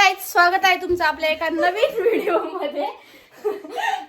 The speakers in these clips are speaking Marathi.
गाईज, स्वागत आहे तुमचं आपल्या एका नवीन व्हिडिओ मध्ये.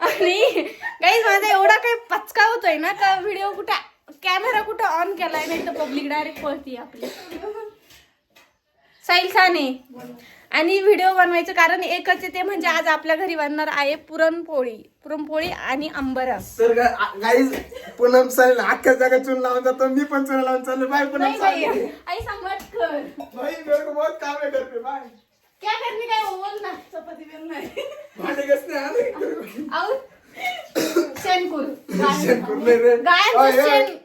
आणि गाईज माझा एवढा काही पचका होतोय ना का व्हिडिओ कुठं कॅमेरा कुठं ऑन केलाय नाही तर पब्लिक डायरेक्ट पळती आपली. साहिल खाने आणि व्हिडिओ बनवायचं कारण एकच आहे, ते म्हणजे आज आपल्या घरी बनणार आहे पुरणपोळी आणि आंबरस. तर गाईज पूनम साहेब अख्ख्या जागा चून लावून जातो, मी पण चून लावून चाललो. बाय पूनम साहेब. आई समज कर भाई मेरे को बहुत काम है घर पे. बाय. क्या करने काय बोल ना. चपाती बेलना है. भांडे घासणे आले. और शेणकूर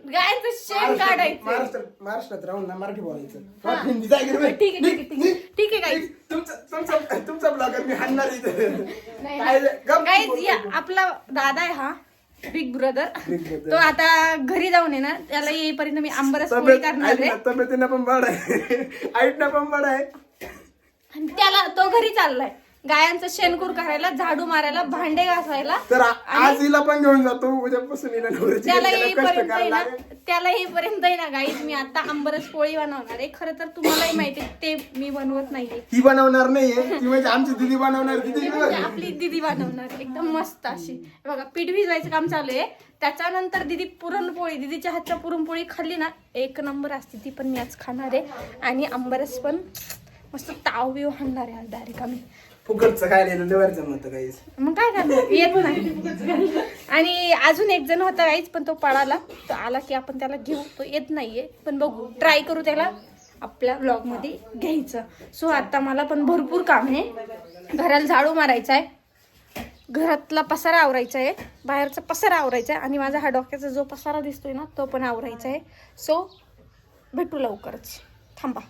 गायचं शेण काढायचं. महाराष्ट्रात राहून ना मराठी बोलायचं. हिंदी जाय गे. ठीक आहे ठीक आहे गाईज. तुमचा ब्लॉगर मी हाणणार इथे. गाईज आपला दादा आहे हा बिग ब्रदर. तो आता घरी जाऊन आहे ना, त्याला येईपर्यंत मी आंबरस पोळी करणार आहे. तब्येतीनं पण बड आहे, हाईटनं पण बड आहे. आणि त्याला तो घरी चाललाय गायांचं शेणकूर करायला, झाडू मारायला, भांडे घासायला. तर आज हिला पण घेऊन जातो, उद्यापासून हिला त्याला येईपर्यंत आहे ना गाईज मी आता आंबरस पोळी बनवणार आहे. खरं तर तुम्हालाही माहिती ते मी बनवत नाहीये, ती बनवणार नाहीये, ती म्हणजे आमची दिदी बनवणार. दिदी म्हणजे आपली दिदी बनवणार एकदम मस्त अशी. बघा पीठ भिजवायचं काम चालू आहे. त्याच्यानंतर दिदी पुरणपोळी, दिदीच्या हातच्या पुरणपोळी खाल्ली ना एक नंबर असते, ती पण मी आज खाणार आहे. आणि आंबरस पण मस्त ताव बिव हाणणार आहे डायरेक्ट आम्ही. फुकटचं काय लिहिलं जमत गाईस. मग काय करणार, येत नाही. आणि अजून एक जण होता गाईच, पण तो पळाला. तो आला की आपण त्याला घेऊ, तो येत नाहीये पण बघू, ट्राय करू त्याला आपल्या ब्लॉग मध्ये घ्यायचं. सो आता मला पण भरपूर काम आहे. घराला झाडू मारायचा आहे, घरातला पसारा आवरायचा आहे, बाहेरचा पसारा आवरायचा आहे, आणि माझा हा डोक्याचा जो पसारा दिसतोय ना तो पण आवरायचा आहे. सो भेटू लवकरच, थांबा.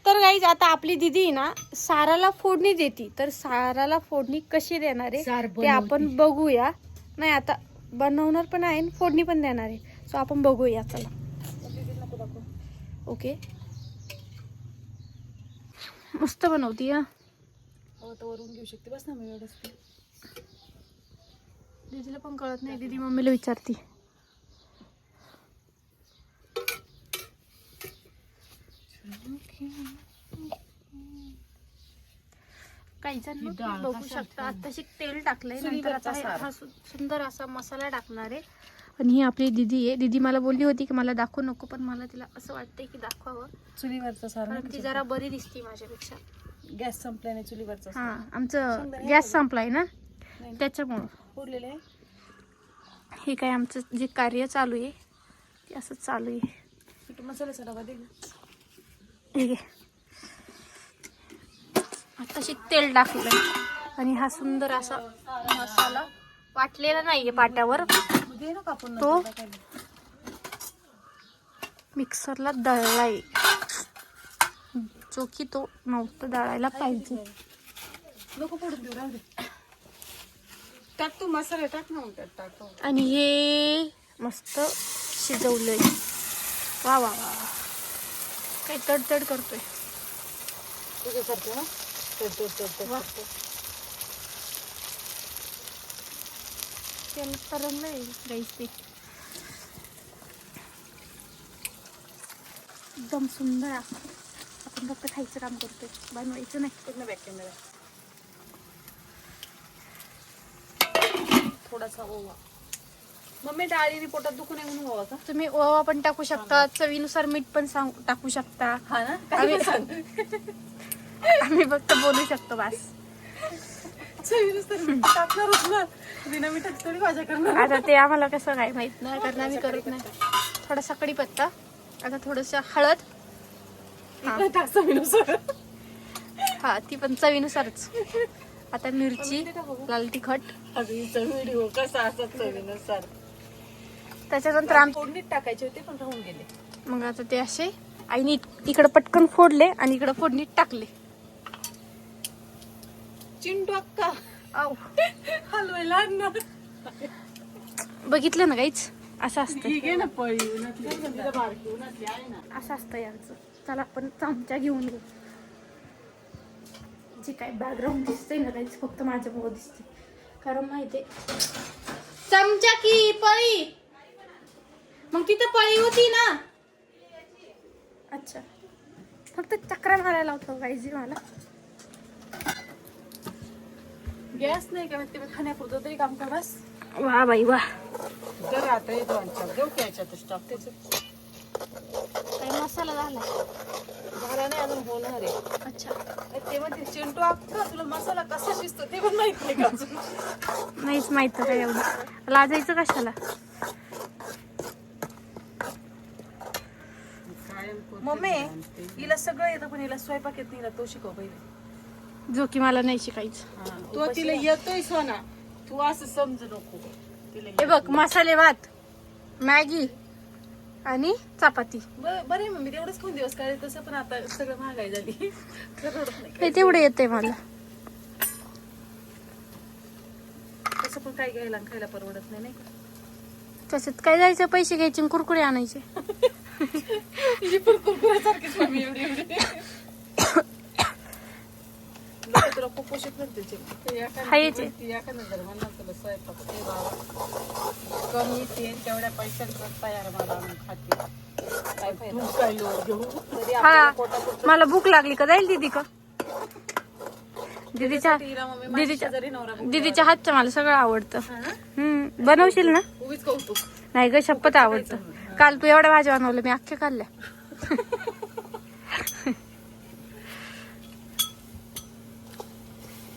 तर गाईज आता आपली दिदी ना साराला फोडणी देती, तर साराला फोडणी कशी देणार आहे ते आपण बघूया. नाही आता बनवणार पण आहे, फोडणी पण देणार आहे. सो आपण बघूया, चला. ओके, मस्त बनवती हा. वरून घेऊ शकते, बस ना मी एवढंच. दीदीला पण कळत नाही, दीदी मम्मीला विचारती. काही जण बघू शकता आताशी तेल टाकलंय, नंतर आता हा सुंदर असा मसाला टाकणार आहे. आणि ही आपली दीदी आहे. दीदी मला बोलली होती की मला दाखवू नको, पण मला तिला असं वाटतंय की दाखवावं. चुलीवरचा सार, कारण ती जरा बरी दिसते माझ्यापेक्षा. गॅस संपल्याने चुलीवरचा. हा, आमचं गॅस संपलाय ना त्याच्यामुळं उरलेलं आहे. हे काय आमचं जे कार्य चालू आहे ते असं चालू आहे. मसाल्याचा डबा दे. ठीक आहे, आताशी तेल टाकलंय आणि हा सुंदर असा मसाला वाटलेला नाहीये पाट्यावर, तो मिक्सरला दळलाय, जो की तो नव्हतं दळायला पाहिजे. नको पडून देऊ, राहू दे. टाक तू मसाला, टाक ना त्यात टाक. आणि हे मस्त शिजवलंय. वा वा वा, काय तडतड करतोय तुझ्यासारखं ना. तेल तरंगलंय गाईस, ते एकदम सुंदर असं. आपण फक्त खायचं काम करतोय, बनवायचं नाही. पूर्ण बॅक कॅमेरा. थोडासा ओवा. मम्मी डाळी पोटात दुखू नये म्हणून ओवा का? तुम्ही ओवा पण टाकू शकता, चवीनुसार मीठ पण टाकू शकता. हा ना, आम्ही फक्त बोलू शकतो बस. चवीनुसार टाकणारच ना, बिना मिठाची थोडी भाज्या करणार. आता ते आम्हाला कसं काय माहित नाही, कारण आम्ही करत नाही. थोडासा कढीपत्ता, आता थोडस हळद. टाक चवीनुसार. हा, ती पण चवीनुसारच. आता मिरची, लाल तिखट. व्हिडिओ कसा असा चवीनुसार. त्याच्यानंतर आम्ही फोडणीत टाकायचे होते पण राहून गेले. मग आता ते असे आईने इकडं पटकन फोडले आणि इकडं फोडणीत टाकले. चिंटू अक्का हलवायला आणणार. बघितलं ना काहीच, असं असतं. ना पळी असं असतं यांचं. चला आपण चमचा घेऊन घेऊ. जे काय बॅकग्राऊंड दिसतंय ना काहीच फक्त माझ्यामुळं दिसते, कारण माहितीये चमचा की पळी. मग तिथं पळी होती ना. अच्छा, फक्त चक्रा मारायला होतं पाहिजे मला. गॅस नाही का ते खाण्यापुरतं तरी काम कर बस. वा बाई वा. जर आता येतो आमच्या घेऊ की याच्यातच टाक त्याचं. काय मसाला झाला झाला नाही अजून होणार आहे. अच्छा ते म्हणते चिंटू अक्का तुला मसाला कसा शिजतो ते पण माहित नाही का अजून. नाहीच माहित काय एवढं लाजायचं कशाला. मम्मी हिला सगळं येतं पण हिला स्वयंपाक येत नाही. तो शिकव पहिले. जो की मला नाही शिकायचं. तो तिला येतोय सोना. तू असं समजू नको तिला. हे बघ मसाले भात मॅगी आणि चपाती बरे मम्मी तेवढंच खाऊन दिवस काय तसं पण आता सगळं महागाई झाली. रडत नाही हे तेवढं येतंय मला. तसं पण काय घ्यायला खायला परवडत नाही नाही का. त्याच्यात काय जायचं पैसे घ्यायचे आणि कुरकुरे आणायचे. तिची पण कुरकुऱ्यासारखीच मम्मी एवढी एवढी. लोकं तुला खूप पोषक करतील. खायचे. कमी तेल तेवढ्या पैशांचा तयार मला आणून खाते. काय फायदा काय लोक घेऊ तरी हा आपल्याला पोटापुरतं. मला भूक लागली का जाईल दीदी का. दीदीच्या हिरा मम्मी माझ्या शेजारी नवरा बघ. दीदीच्या हातचं मला सगळं आवडतं. हा ना? बनवशील ना. उगीच कौतुक. नाही ग शपथ आवडतं. काल तू एवढ्या भाज्या बनवल्या मी अख्ख्या खाल्ल्या.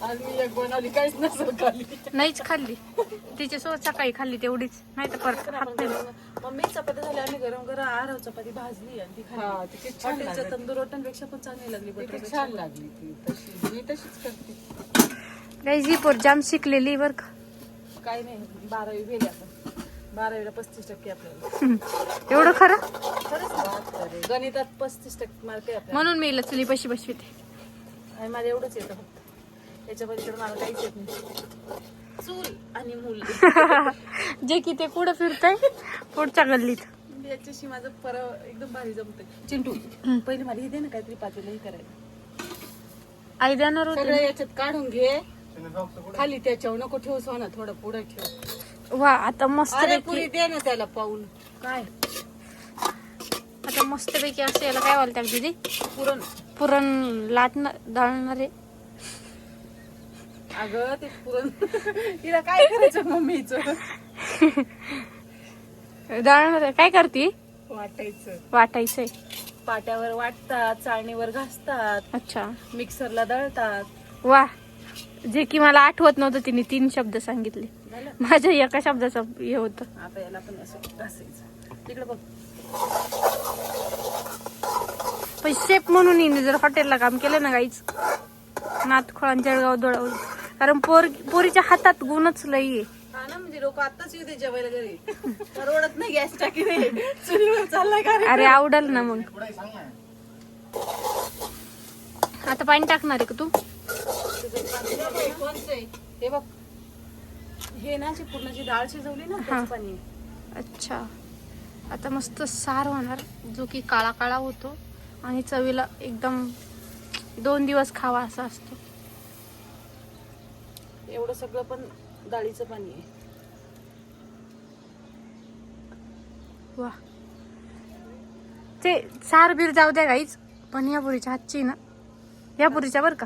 आज मी एक बनवली काहीच नसेल खाली. नाहीच खाल्ली तिच्यासोबत सकाळी खाल्ली तेवढीच नाही तर परत खात नाही. मम्मी चपाती झाली आम्ही गरम गरम आरव चपाती भाजली आणि ती खाल्ली. हॉटेलच्या तंदूर रोट्यांपेक्षा पण चांगली लागली. बटर छान लागली ती तशी. मी तशीच करते. गाईज ही पोर जाम शिकलेली बर का. काय नाही 12वी गेली आता. 12वीला 35% आपल्याला. एवढं खरं खरंच गणितात 35% मार्क आहे आपल्याला. म्हणून मी लचली पशी बसविते. आणि मला एवढंच येतं फक्त. त्याच्यामध्ये तर मला काहीच येत नाही. चूल आणि मूल. जे की ते पुढे फिरतय पुढच्या गल्लीत. याच्याशी माझं एकदम भारी जमतंय. चिंटू पहिले मला हे दे ना काहीतरी पातेलं हे करायला. आई देणार होती. सगळं याच्यात काढून घे खाली त्याच्यावर नको ठेव सोना थोडं पुढे ठेव. वा आता मस्त अरे पुरी दे ना त्याला पाऊल. काय आता मस्त पैकी असं याला काय बोलतात दीदी. पुरण. पुरण लाटणार दळणार आहे. अगं ते पुरण तिला काय करायचं मम्मीच. दळणार आहे. काय करते. वाटायचं. वाटायचंय. पाट्यावर वाटतात चाळणीवर घासतात. अच्छा मिक्सरला दळतात. वा जे की मला आठवत नव्हतं. तिने 3 शब्द सांगितले. माझ्या एका शब्दाचं हे होतं. आता याला पण असं घासायचं. तिकडे बघ. पण शेफ म्हणून हिने जर हॉटेलला काम केलं ना गाईच नातखोळा जळगाव दळवलं. कारण पोरीच्या हातात गुणच लई आहे. हा ना म्हणजे लोक आताच येते जेवायला घरी. परवडत नाही गॅस टाकी नाही. चुलीवर चाललाय का रे? अरे आवडल ना मग. आता पाणी टाकणार आहे का तू. हे बघ हे ना जी पूर्णाची डाळ शिजवली ना त्याचं पाणी आहे. अच्छा आता मस्त सार होणार जो की काळा काळा होतो आणि चवीला एकदम 2 दिवस खावा असा असतो. एवढं सगळं पण डाळीचं पाणी आहे. वा ते सार बीर जाऊ द्या गाईच. पण या पुरीच्या हातची ना या पुरीच्या बर का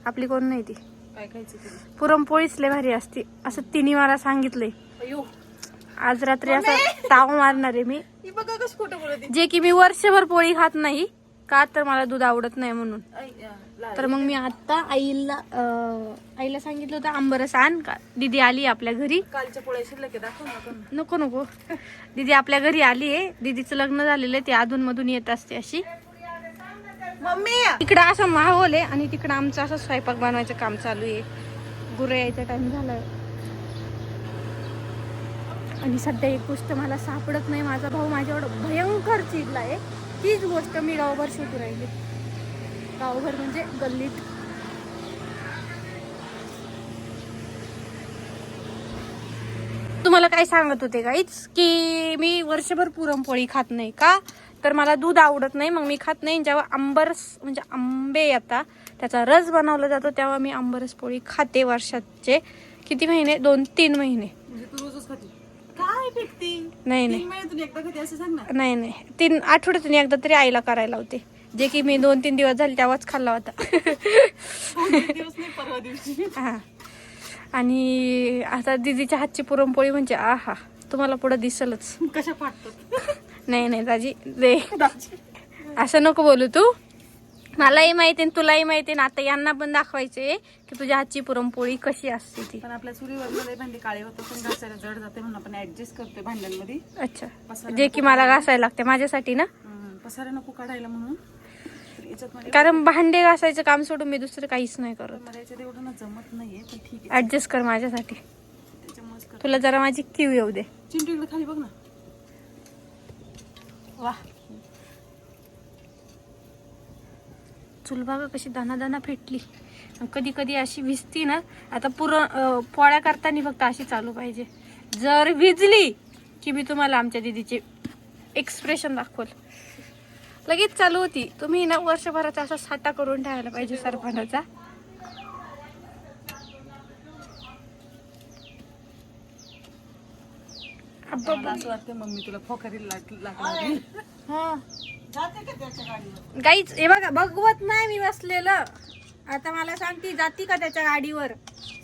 आपली कोण नाही ती. काय खायचं तुला. पुरणपोळीच लय भारी असते असं तिने मला सांगितलंय. अयो आज रात्री असं ताव मारणार आहे मी. ही बघा कसं खोटं बोलत आहे. जे की मी वर्षभर पोळी खात नाही का तर मला दूध आवडत नाही म्हणून. तर मग मी आता आईला सांगितलं होतं आंबरस आण का. दीदी आली आपल्या घरी. कालच्या पोळ्या शिल्लक आहे दाखव ना. नको नको दीदी आपल्या घरी आली आहे. दीदीचं लग्न झालेलं आहे. ते अधून मधून येत असते अशी. मम्मी इकडं असा माहोल आहे आणि तिकडं आमचं असं स्वयंपाक बनवायचं काम चालू आहे. गुरे यायचा टाइम झालाय आणि सध्या एक गोष्ट मला सापडत नाही. माझा भाऊ माझ्यावर भयंकर चिडला आहे. तीच गोष्ट मी गावभर शोधू राहिली. गावभर म्हणजे गल्लीत. तुम्हाला काय सांगत होते गाईच की मी वर्षभर पुरणपोळी खात नाही का तर मला दूध आवडत नाही. मग मी खात नाही. जेव्हा आंबरस म्हणजे आंबे येतात त्याचा रस बनवला जातो तेव्हा मी आंबरस पोळी खाते. वर्षाचे किती महिने 2-3 महिने. म्हणजे तू रोजच खाते काय भेटते. नाही नाही महिन्यातून एकदा खाते असं सांग ना. नाही नाही 3 आठवड्यातून एकदा तरी आईला करायला होते. जे की मी 2-3 दिवस झाले तेव्हाच खाल्ला होता. दिवस नाही परवा दिवशी. हा आणि आता दीदीच्या हातची पुरणपोळी म्हणजे आहा, तुम्हाला पुढे दिसलच. कशा फाटतात. नाही दाजी दे, असं नको बोलू तू. मलाही माहिती तुलाही माहिती ना, आता यांना पण दाखवायचे की तुझ्या हातची पुरणपोळी कशी असते ती. पण आपल्या चुलीवर भांडी काळे होतं, पण घासायला जड जाते म्हणून आपण ऍडजस्ट करतोय भांड्यांमध्ये. अच्छा, जे की मला घासायला लागते माझ्यासाठी ना, पसारा नको काढायला म्हणून. कारण भांडे घासायचं काम सोडून मी दुसरं काहीच नाही करत. मला याच्यात एवढं ना जमत नाहीये, पण ठीक आहे. ऍडजस्ट कर माझ्यासाठी, त्याच्यामुळेच तुला जरा माझी क्यू येऊ दे. चिंटू इकडे खाली बघ ना. वा, चूल बघा कशी दाना फेटली. कधी कधी अशी भिजती ना. आता पोळ्या करताना फक्त अशी चालू पाहिजे. जर भिजली की मी तुम्हाला आमच्या दीदीचे एक्सप्रेशन दाखवल. लगेच चालू होती. तुम्ही ना वर्षभराचा असा साठा करून ठेवायला पाहिजे सरपणाचा. मला असं वाटतं मम्मी तुला फोकारी लागणार. हा गाईच हे बघा, बघवत नाही मी बसलेलं. आता मला सांगती जाती का त्याच्या गाडीवर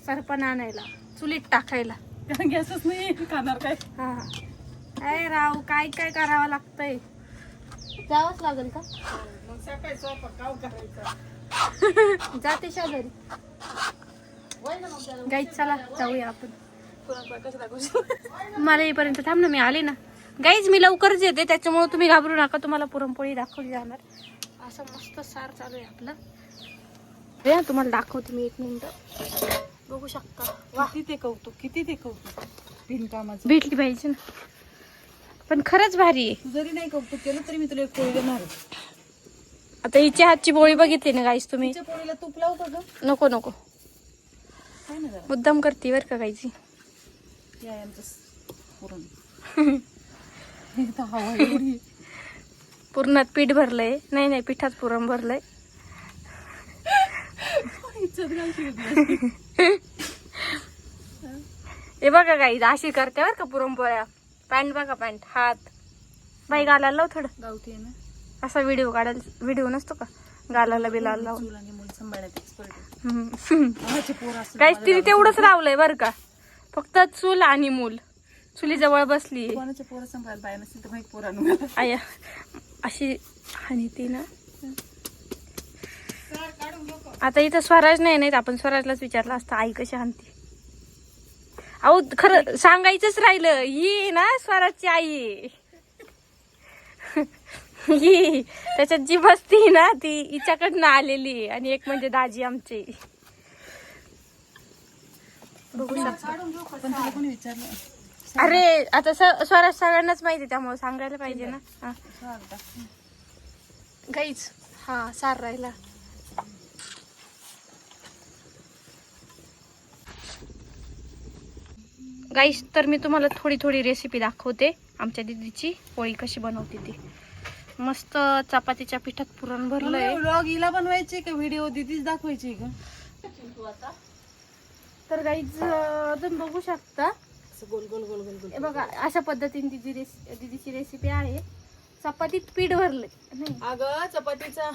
सरपण आणायला, चुलीत टाकायला. गॅसच नाही खाणार काय. हा काय राव, काय काय करावं लागतंय. जावंच लागेल का. मग सकाळी स्वयंपाक काव करायचा. जाते शेजारी. गाईच चला जाऊया आपण. मला येईपर्यंत थांब ना, मी आले ना. गाईज मी लवकरच येते, त्याच्यामुळे तुम्ही घाबरू नका. तुम्हाला पुरणपोळी दाखवली जाणार. असं मस्त सार चालू आहे आपलं. हे तुम्हाला दाखवते मी, 1 मिनिट. बघू शकता. वा, किती ते कौतुक बिनकामाचं. भेटली पाहिजे ना, पण खरंच भारी आहे. तू जरी नाही कौतुक केलं तरी मी तुला एक पोळी देणार. आता हिच्या हातची पोळी बघितली ना गाईज तुम्ही. पोळीला तूप लावू का ग. नको काय ना जरा मुद्दाम करते बर का गाईची. या यांचं पुरण. हवा एवढी. पुरणात पीठ भरलंय. नाही पिठात पुरण भरलंय. हे बघा गाईज अशी करते बर का पुरणपोळ्या. पॅन्ट बघा, पॅन्ट, हात बाई गालाला लाव थोडं. गावठी आहे ना. असा व्हिडिओ नसतो का गालाला बिलाला लावून. चूल आणि मूल सांभाळण्यात एक्सपर्ट आहे. हम्म. पोर असं काहीच तिने तेवढंच लावलंय बर का, फक्त चूल आणि मूल. चुली जवळ बसली कोणाच्या पोरं सांभाळायला बाया नसेल तर माहिती पोर आणू. आया अशी आणि ती ना. आता इथं स्वराज नाही आपण स्वराजलाच विचारलं असतं आई कशी हाणती. अहो खरं सांगायचंच राहिलं, ही ना स्वराजची आई आहे. ही त्याच्यात जी बसती ना ती हिच्याकडनं आलेली. आणि एक म्हणजे दाजी आमचे. बघू शकता. पण तुला कोणी विचारलं. अरे आता स्वराज सगळ्यांनाच माहिती, त्यामुळे सांगायला पाहिजे ना. हा गाईच, हा सार राहिला. गाईस, तर मी तुम्हाला थोडी रेसिपी दाखवते आमच्या दीदीची पोळी कशी बनवते ती. मस्त चपातीच्या पिठात पुरण भरलंय. व्लॉग हिला बनवायची का व्हिडिओ दीदीच दाखवायची का. तर गाईज तुम्ही बघू शकता. गोल गोल गोल गोल गोल. हे बघा अशा पद्धतीने दीदीची रेसिपी आहे. चपातीत पीठ भरले. नाही अगं चपातीचा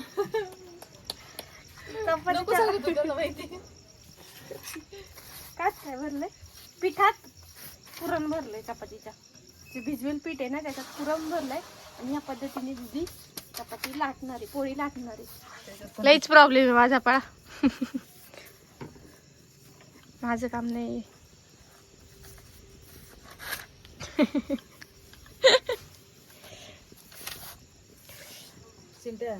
काय भरलंय, पिठात पुरण भरलंय. चपातीच्या जे भिजवेल पीठ आहे ना त्याच्यात पुरण भरलंय. आणि या पद्धतीने दीदी चपाती लाटणारी, पोळी लाटणारी. लईच प्रॉब्लेम आहे माझा पाळा. माझं काम नाही. चिंट्या,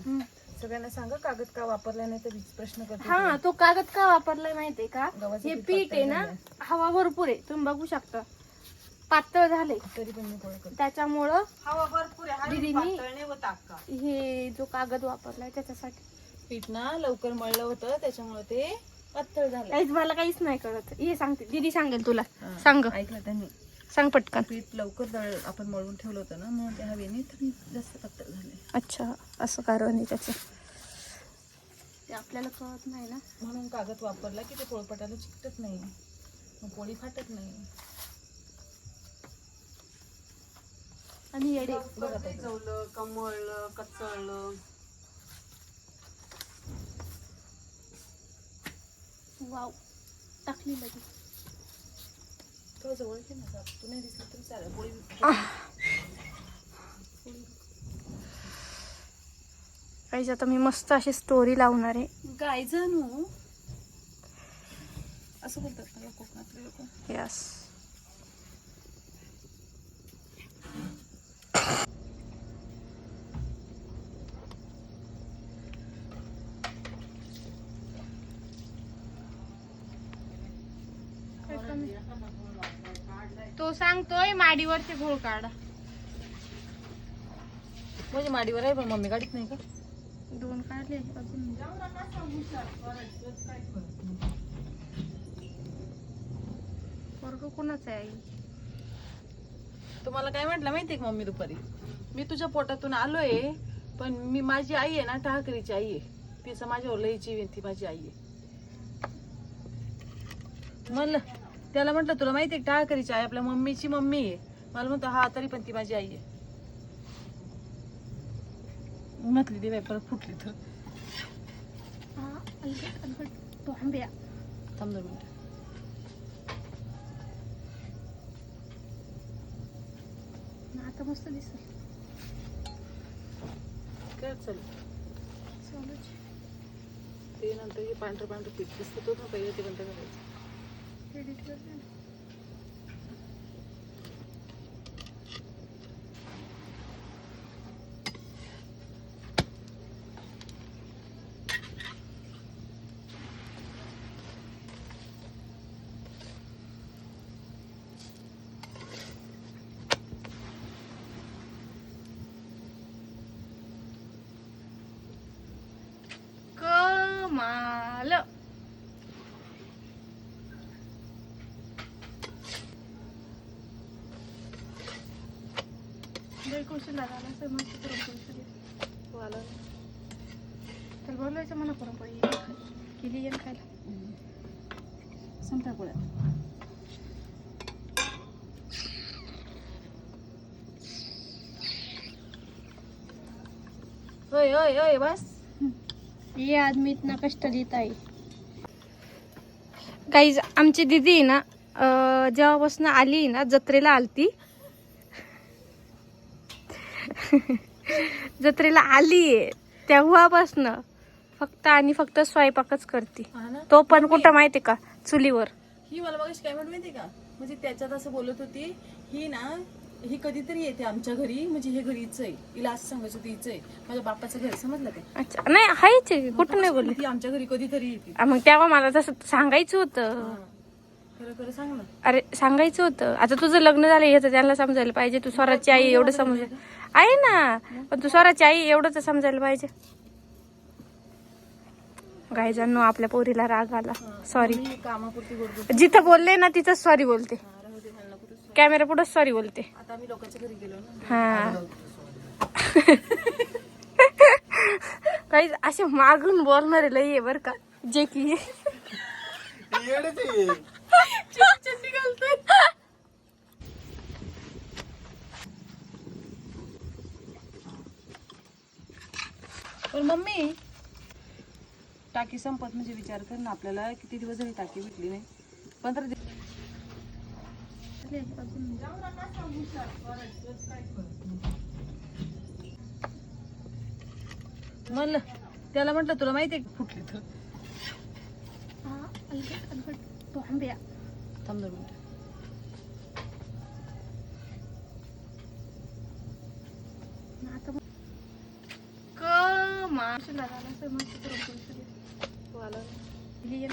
सगळ्यांना सांगा कागद का वापरला नाही तर प्रश्न करते. हा, तो कागद का वापरलाय माहितीये का. गव्हाचं हे पीठ पीठ आहे ना, हवा भरपूर आहे. तुम्ही बघू शकता पातळ झाले. तरी पण मी पोळ्या करते. त्याच्यामुळं हवा भरपूर आहे. दीदीनी हे जो कागद वापरलाय त्याच्यासाठी. पीठ ना लवकर मळलं होतं त्याच्यामुळे ते पातळ झालं. काहीच मला काहीच नाही कळत. हे सांगते दीदी, सांगेल तुला. सांग, ऐकलं त्यांनी. सांग पटकन. पीठ लवकर आपण मळून ठेवलं होतं ना, मग त्या हवेने थोडी जास्त पातळ झाले. अच्छा, असं कारण आहे त्याचं. ते आपल्याला कळत नाही ना, म्हणून कागद वापरला की ते पोळपाटाला चिकटत नाही, मग पोळी फाटत नाही. आणि येडे बघा चवलं, कमळलं, कचळलं. वाव टाकली लगेच. तो जवळ की ना तू नाही दिसली तरी चालेल पोळी काहीच आता मी मस्त अशी स्टोरी लावणार आहे. गाय जाणू असं बोलतात ना कोकणातले लोक. यस. तो सांगतोय माडीवरचे घोळ काढा. म्हणजे माडीवर आहे पण मम्मी गाडीत नाही का. 2 काढले अजून. वर्ग कोणाचा आहे आई? तुम्हाला काय म्हटलं माहितीये का मम्मी दुपारी, मी तुझ्या पोटातून आलोय पण मी माझी आई आहे ना ठाकरेची आई आहे, तिचं माझ्यावर लई जीव आहे, ती माझी आई आहे म्हणलं. त्याला म्हटलं तुला माहितीये का ठाकरेची आई आपल्या मम्मीची मम्मी आहे. मला म्हणतो हा तरी पण ती माझी आई आहे. म्हटली ती बाई परत फुटली तर तो आंब्या थांब 2 मिनिटं. आता मस्त दिसत. काय चालू ते नंतर हे पांढरं पांढरं पीठ दिसत होतं ना पहिले ते बंद करायचं. कमाल. कौशल्य मस्त पुरणपोळी तर बोलवायचं मला पुरणपोळी केली येईल खायला. संपा पोळ्या. होय होय होय बस. ये आदमी इतना कष्ट देत आहे. गाईज आमची दीदी आहे ना जेव्हापासून आली ना जत्रेला आलती जत्रेला आलीये तेव्हापासून फक्त आणि फक्त स्वयंपाकच करते. तो पण कुठं माहितीये का चुलीवर. ही मला मग काय म्हणत माहिती का, म्हणजे त्याच्यात असं बोलत होती ही ना ही कधीतरी येते आमच्या घरी, म्हणजे हे घरी हिचं आहे, हिला असं सांगायचं होतं हिचं आहे माझ्या बापाचं घर, समजलं ते. अच्छा नाही हायच आहे, कुठं नाही बोलली. ती आमच्या घरी कधीतरी येते. मग तेव्हा मला तसं सांगायचं होतं. खरं खरं सांग ना. अरे सांगायचं होतं. आता तुझं लग्न झालं याचं त्यांना समजायला पाहिजे. तू स्वराची आई एवढं समज आहे ना, पण तू स्वराची आई एवढं तर समजायला पाहिजे. गायजांनो आपल्या पोरीला राग आला. सॉरी. मी कामापुरती बोलतो. जिथं बोलले ना तिथं सॉरी बोलते. राहू दे, मला नको तू. कॅमेरा पुढे सॉरी बोलते. आता आम्ही लोकांच्या घरी गेलो ना. हा काही असे मागून बोलणारे लई आहे बर का, जे की पण मम्मी टाकी संपत म्हणजे विचार कर ना, आपल्याला किती दिवस झाली टाकी भेटली नाही. 15 दिवस. म्हणलं त्याला म्हटलं तुला माहितीये का फुटली तर तो आंब्या थांब 2 मिनिटं.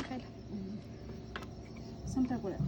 खायला संपा पोळ्या.